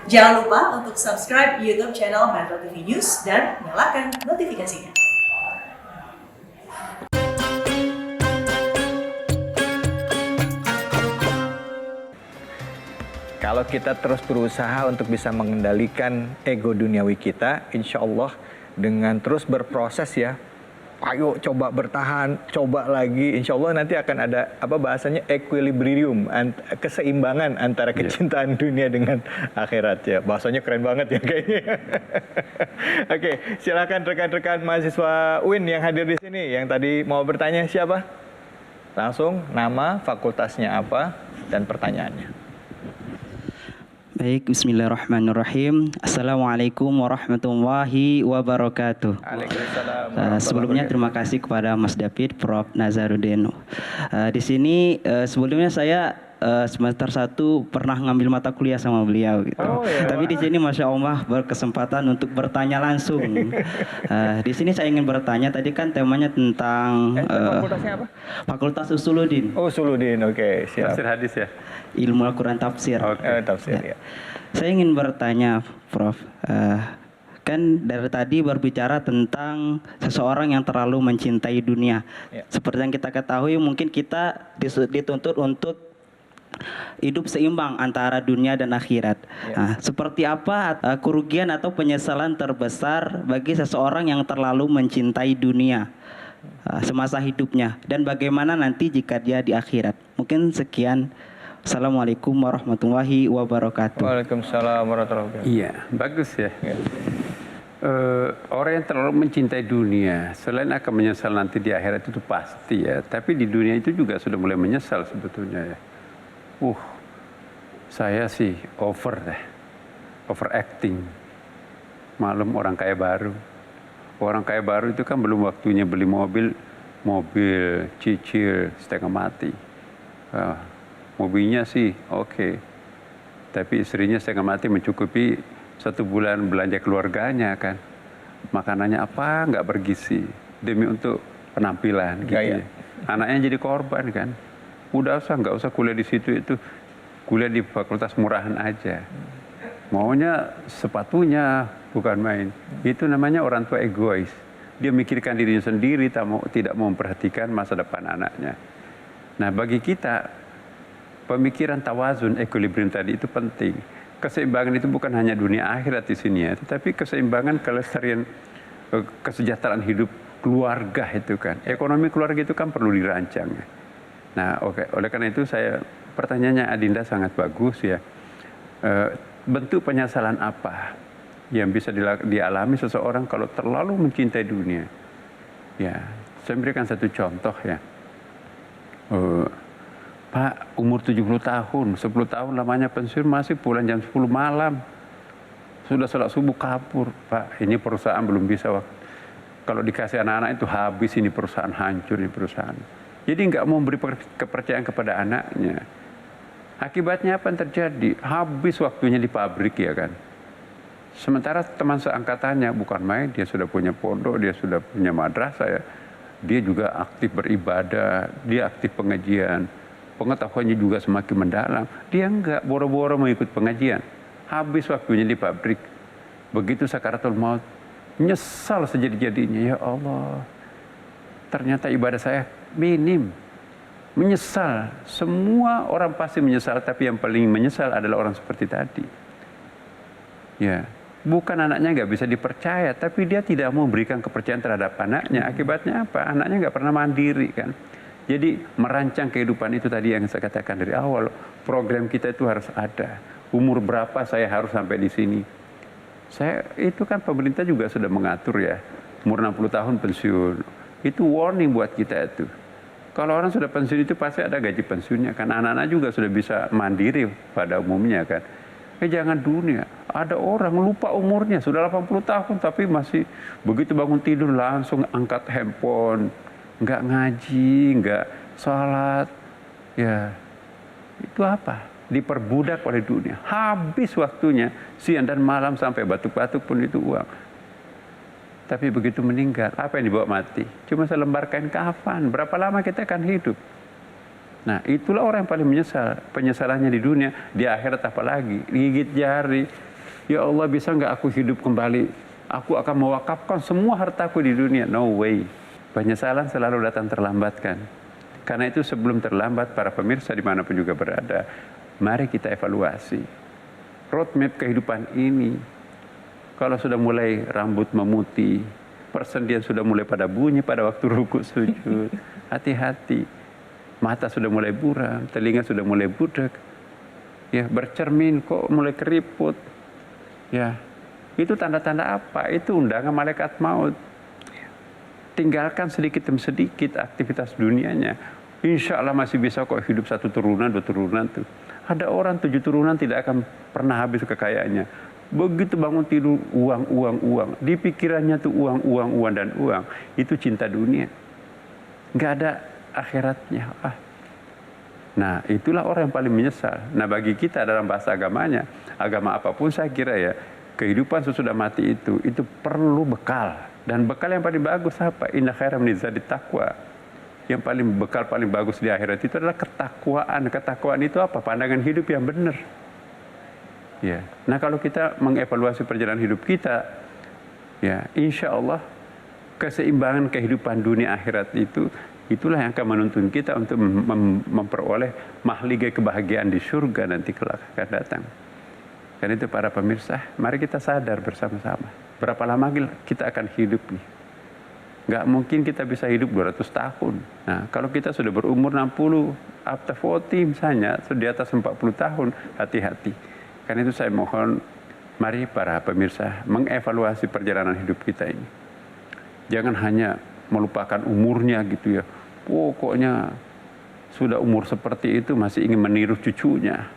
Jangan lupa untuk subscribe YouTube channel Metro TV News dan nyalakan notifikasinya. Kalau kita terus berusaha untuk bisa mengendalikan ego duniawi kita, insya Allah dengan terus berproses ya, ayo coba bertahan, coba lagi, insya Allah nanti akan ada bahasanya equilibrium, keseimbangan antara kecintaan dunia dengan akhirat ya. Bahasanya keren banget ya kayaknya. Oke, silakan rekan-rekan mahasiswa UIN yang hadir di sini, yang tadi mau bertanya siapa? Langsung nama, fakultasnya apa, dan pertanyaannya. Baik, bismillahirrahmanirrahim. Assalamualaikum warahmatullahi wabarakatuh. Sebelumnya terima kasih kepada Mas David, Prof. Nazarudin. Di sini sebelumnya saya semester 1 pernah ngambil mata kuliah sama beliau gitu. Tapi di sini Masya Allah berkesempatan untuk bertanya langsung. Di sini saya ingin bertanya, tadi kan temanya tentang fakultasnya apa? Fakultas Usuluddin. Oh, Usuluddin, oke, siap. Tafsir hadis ya? Ilmu Al-Quran Tafsir. Tafsir ya. Saya ingin bertanya, Prof. Kan dari tadi berbicara tentang seseorang yang terlalu mencintai dunia. Ya. Seperti yang kita ketahui, mungkin kita dituntut untuk hidup seimbang antara dunia dan akhirat. Ya. Nah, seperti apa kerugian atau penyesalan terbesar bagi seseorang yang terlalu mencintai dunia semasa hidupnya, dan bagaimana nanti jika dia di akhirat? Mungkin sekian. Assalamualaikum warahmatullahi wabarakatuh. Waalaikumsalam warahmatullahi wabarakatuh. Iya, bagus ya. Orang yang terlalu mencintai dunia, selain akan menyesal nanti di akhirat itu pasti ya, tapi di dunia itu juga sudah mulai menyesal sebetulnya ya. Saya sih overacting. Malum orang kaya baru. Orang kaya baru itu kan belum waktunya beli mobil cicil setengah mati. Mobilnya sih oke, tapi istrinya setengah mati mencukupi 1 bulan belanja keluarganya kan. Makanannya apa nggak bergizi demi untuk penampilan gitu. Anaknya jadi korban kan. Nggak usah kuliah di situ, itu kuliah di fakultas murahan aja. Maunya sepatunya bukan main. Itu namanya orang tua egois. Dia mikirkan dirinya sendiri, tidak mau memperhatikan masa depan anaknya. Nah, bagi kita pemikiran tawazun, equilibrium tadi itu penting. Keseimbangan itu bukan hanya dunia akhirat di sini ya, tetapi keseimbangan kelestarian kesejahteraan hidup keluarga itu kan. Ekonomi keluarga itu kan perlu dirancang. Nah, oleh karena itu pertanyaannya Adinda sangat bagus ya. Bentuk penyesalan apa yang bisa dialami seseorang kalau terlalu mencintai dunia? Ya, saya berikan satu contoh ya. Pak, umur 70 tahun, 10 tahun lamanya pensiun, masih pulang jam 10 malam. Sudah sholat subuh kabur. Pak, ini perusahaan belum bisa. Kalau dikasih anak-anak itu habis, ini perusahaan hancur, ini perusahaan. Jadi nggak mau beri kepercayaan kepada anaknya. Akibatnya apa yang terjadi? Habis waktunya di pabrik ya kan. Sementara teman seangkatannya bukan main, dia sudah punya pondok, dia sudah punya madrasah ya. Dia juga aktif beribadah, dia aktif pengajian. Pengetahuannya juga semakin mendalam. Dia enggak boro-boro mengikut pengajian. Habis waktunya di pabrik. Begitu sakaratul maut, nyesal sejadi-jadinya. Ya Allah, ternyata ibadah saya minim. Menyesal. Semua orang pasti menyesal, tapi yang paling menyesal adalah orang seperti tadi. Ya, bukan anaknya nggak bisa dipercaya, tapi dia tidak mau memberikan kepercayaan terhadap anaknya. Akibatnya apa? Anaknya nggak pernah mandiri kan. Jadi merancang kehidupan itu tadi yang saya katakan dari awal. Program kita itu harus ada. Umur berapa saya harus sampai di sini. Itu kan pemerintah juga sudah mengatur ya. Umur 60 tahun pensiun. Itu warning buat kita itu. Kalau orang sudah pensiun itu pasti ada gaji pensiunnya kan. Anak-anak juga sudah bisa mandiri pada umumnya kan. Jangan dunia. Ada orang lupa umurnya. Sudah 80 tahun tapi masih begitu bangun tidur langsung angkat handphone. Nggak ngaji, nggak sholat, ya itu apa? Diperbudak oleh dunia. Habis waktunya, siang dan malam sampai batuk-batuk pun itu uang. Tapi begitu meninggal, apa yang dibawa mati? Cuma selembar kain kafan. Berapa lama kita akan hidup? Nah, itulah orang yang paling menyesal. Penyesalannya di dunia, di akhirat apalagi. Gigit jari, Ya Allah, bisa nggak aku hidup kembali? Aku akan mewakafkan semua hartaku di dunia. No way. Penyesalan selalu datang terlambat kan. Karena itu sebelum terlambat, para pemirsa dimanapun juga berada, mari kita evaluasi roadmap kehidupan ini. Kalau sudah mulai rambut memutih, persendian sudah mulai pada bunyi pada waktu rukuk sujud, hati-hati. Mata sudah mulai buram, telinga sudah mulai budek, ya, bercermin kok mulai keriput, ya, itu tanda-tanda apa? Itu undangan malaikat maut. Tinggalkan sedikit demi sedikit aktivitas dunianya. Insya Allah masih bisa kok hidup 1 turunan, 2 turunan tuh. Ada orang 7 turunan tidak akan pernah habis kekayaannya. Begitu bangun tidur, uang, uang, uang. Di pikirannya tuh uang, uang, uang, dan uang. Itu cinta dunia. Nggak ada akhiratnya. Nah, itulah orang yang paling menyesal. Nah, bagi kita dalam bahasa agamanya, agama apapun saya kira ya, kehidupan sesudah mati itu perlu bekal. Dan bekal yang paling bagus apa? Inna khairan min zadi taqwa. Yang paling bekal paling bagus di akhirat itu adalah ketakwaan. Ketakwaan itu apa? Pandangan hidup yang benar. Ya. Nah, kalau kita mengevaluasi perjalanan hidup kita, ya, insya Allah keseimbangan kehidupan dunia akhirat itulah yang akan menuntun kita untuk memperoleh mahligai kebahagiaan di surga nanti kelak akan datang. Karena itu para pemirsa, mari kita sadar bersama-sama. Berapa lama kita akan hidup nih? Nggak mungkin kita bisa hidup 200 tahun. Nah, kalau kita sudah berumur 60, after 40 misalnya, sudah di atas 40 tahun, hati-hati. Karena itu saya mohon, mari para pemirsa mengevaluasi perjalanan hidup kita ini. Jangan hanya melupakan umurnya gitu ya. Pokoknya sudah umur seperti itu masih ingin meniru cucunya.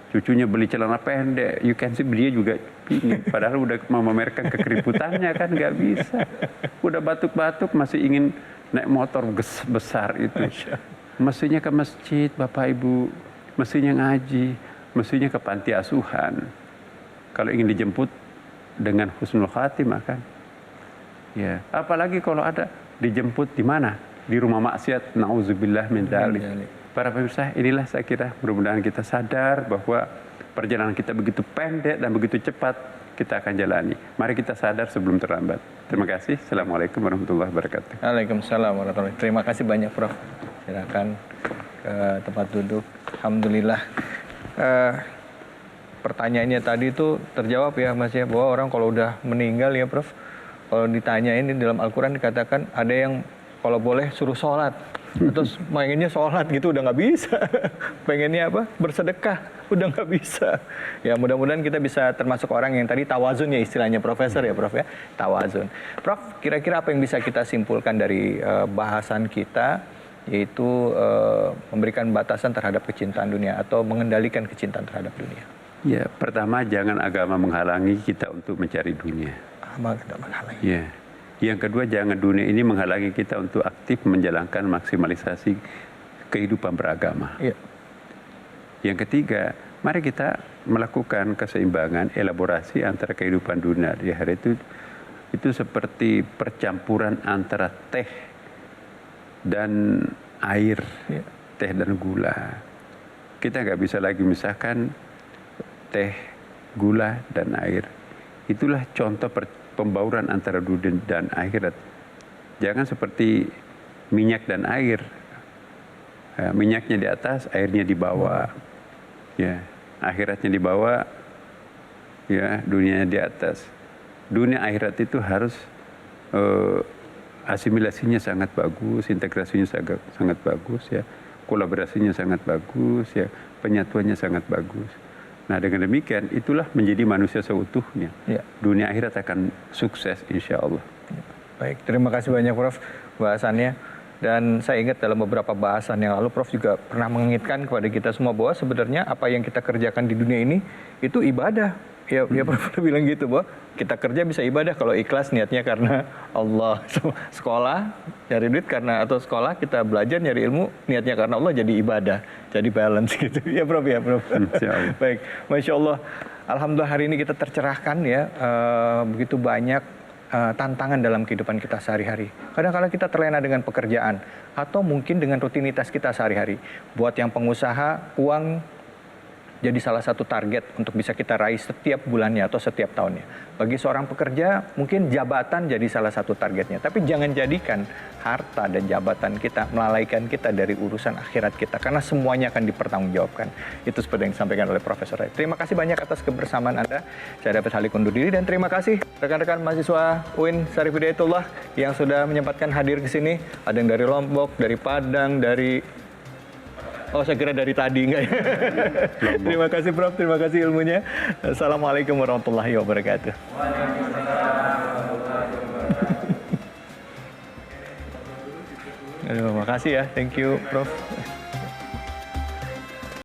Cucunya beli celana pendek, you can see dia juga ingin. Padahal udah memamerkan kekeriputannya kan, nggak bisa. Udah batuk-batuk masih ingin naik motor besar itu. Mestinya ke masjid, Bapak Ibu. Mestinya ngaji. Mestinya ke panti asuhan. Kalau ingin dijemput dengan husnul khatimah kan. Ya, apalagi kalau ada dijemput di mana? Di rumah maksiat, nauzubillah min dzalik. Para pemirsa, inilah saya kira mudah-mudahan kita sadar bahwa perjalanan kita begitu pendek dan begitu cepat kita akan jalani. Mari kita sadar sebelum terlambat. Terima kasih. Assalamualaikum warahmatullahi wabarakatuh. Waalaikumsalam warahmatullahi wabarakatuh. Terima kasih banyak Prof. Silakan ke tempat duduk. Alhamdulillah. Pertanyaannya tadi itu terjawab ya Mas ya, bahwa orang kalau udah meninggal ya Prof, kalau ditanyain di dalam Al-Quran dikatakan ada yang kalau boleh suruh sholat. Terus pengennya sholat gitu udah nggak bisa. Pengennya apa? Bersedekah udah nggak bisa. Ya mudah-mudahan kita bisa termasuk orang yang tadi tawazun ya istilahnya Profesor ya Prof ya. Tawazun. Prof, kira-kira apa yang bisa kita simpulkan dari bahasan kita, yaitu memberikan batasan terhadap kecintaan dunia atau mengendalikan kecintaan terhadap dunia? Ya, pertama jangan agama menghalangi kita untuk mencari dunia. Menghalangi. Ya. Yang kedua, jangan dunia ini menghalangi kita untuk aktif menjalankan maksimalisasi kehidupan beragama. Ya. Yang ketiga, mari kita melakukan keseimbangan elaborasi antara kehidupan dunia di hari itu seperti percampuran antara teh dan air, ya. Teh dan gula. Kita nggak bisa lagi misahkan teh, gula, dan air. Itulah contoh pembauran antara dunia dan akhirat. Jangan seperti minyak dan air. Minyaknya di atas, airnya di bawah. Ya, akhiratnya di bawah, ya, dunianya di atas. Dunia akhirat itu harus asimilasinya sangat bagus, integrasinya sangat bagus ya, kolaborasinya sangat bagus ya, penyatuannya sangat bagus. Nah, dengan demikian itulah menjadi manusia seutuhnya. Ya. Dunia akhirat akan sukses insya Allah. Baik, terima kasih banyak Prof bahasannya. Dan saya ingat dalam beberapa bahasan yang lalu Prof juga pernah mengingatkan kepada kita semua bahwa sebenarnya apa yang kita kerjakan di dunia ini itu ibadah. Ya Prof bilang gitu, bahwa kita kerja bisa ibadah kalau ikhlas niatnya karena Allah. Sekolah nyari duit karena, atau sekolah kita belajar nyari ilmu niatnya karena Allah, jadi ibadah, jadi balance gitu. Ya Prof ya Prof. Baik, Masya Allah. Alhamdulillah hari ini kita tercerahkan ya, begitu banyak tantangan dalam kehidupan kita sehari-hari. Kadang-kadang kita terlena dengan pekerjaan atau mungkin dengan rutinitas kita sehari-hari. Buat yang pengusaha, uang jadi salah satu target untuk bisa kita raih setiap bulannya atau setiap tahunnya. Bagi seorang pekerja, mungkin jabatan jadi salah satu targetnya. Tapi jangan jadikan harta dan jabatan kita melalaikan kita dari urusan akhirat kita. Karena semuanya akan dipertanggungjawabkan. Itu seperti yang disampaikan oleh Profesor Ray. Terima kasih banyak atas kebersamaan Anda. Saya dapat Halik undur diri dan terima kasih rekan-rekan mahasiswa UIN Syarif Hidayatullah yang sudah menyempatkan hadir ke sini. Ada yang dari Lombok, dari Padang, dari... Oh, saya kira dari tadi, enggak ya? Terima kasih Prof, terima kasih ilmunya. Assalamualaikum warahmatullahi wabarakatuh. Aduh, makasih ya, thank you Prof.